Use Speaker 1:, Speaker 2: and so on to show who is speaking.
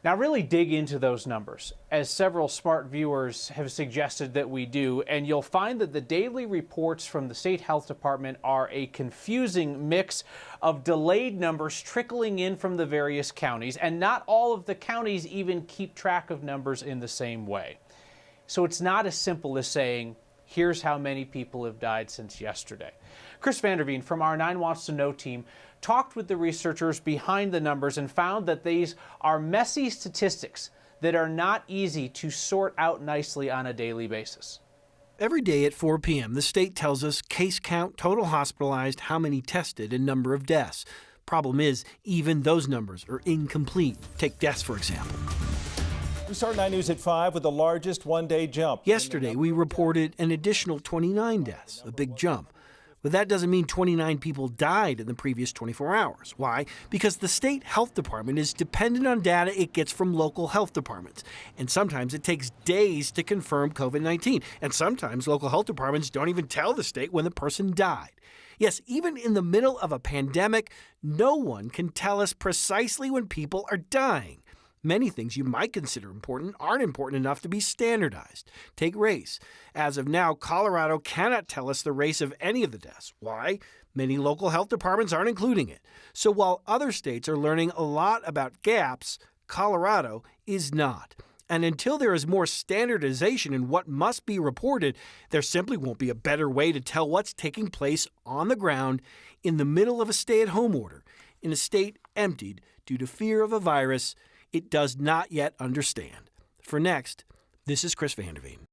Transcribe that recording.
Speaker 1: Now, really dig into those numbers, as several smart viewers have suggested that we do, and you'll find that the daily reports from the state health department are a confusing mix of delayed numbers trickling in from the various counties, and not all of the counties even keep track of numbers in the same way. So it's not as simple as saying, here's how many people have died since yesterday. Chris Vanderveen from our 9 Wants to Know team talked with the researchers behind the numbers and found that these are messy statistics that are not easy to sort out nicely on a daily basis.
Speaker 2: Every day at 4 p.m., the state tells us case count, total hospitalized, how many tested, and number of deaths. Problem is, even those numbers are incomplete. Take deaths, for example.
Speaker 3: We start 9 News at 5 with the largest one-day jump.
Speaker 2: Yesterday, we reported an additional 29 deaths, a big jump. But that doesn't mean 29 people died in the previous 24 hours. Why? Because the state health department is dependent on data it gets from local health departments. And sometimes it takes days to confirm COVID-19. And sometimes local health departments don't even tell the state when the person died. Yes, even in the middle of a pandemic, no one can tell us precisely when people are dying. Many things you might consider important aren't important enough to be standardized. Take race. As of now, Colorado cannot tell us the race of any of the deaths. Why? Many local health departments aren't including it. So while other states are learning a lot about gaps, Colorado is not. And until there is more standardization in what must be reported, there simply won't be a better way to tell what's taking place on the ground in the middle of a stay-at-home order, in a state emptied due to fear of a virus it does not yet understand. For Next, this is Chris Vanderveen.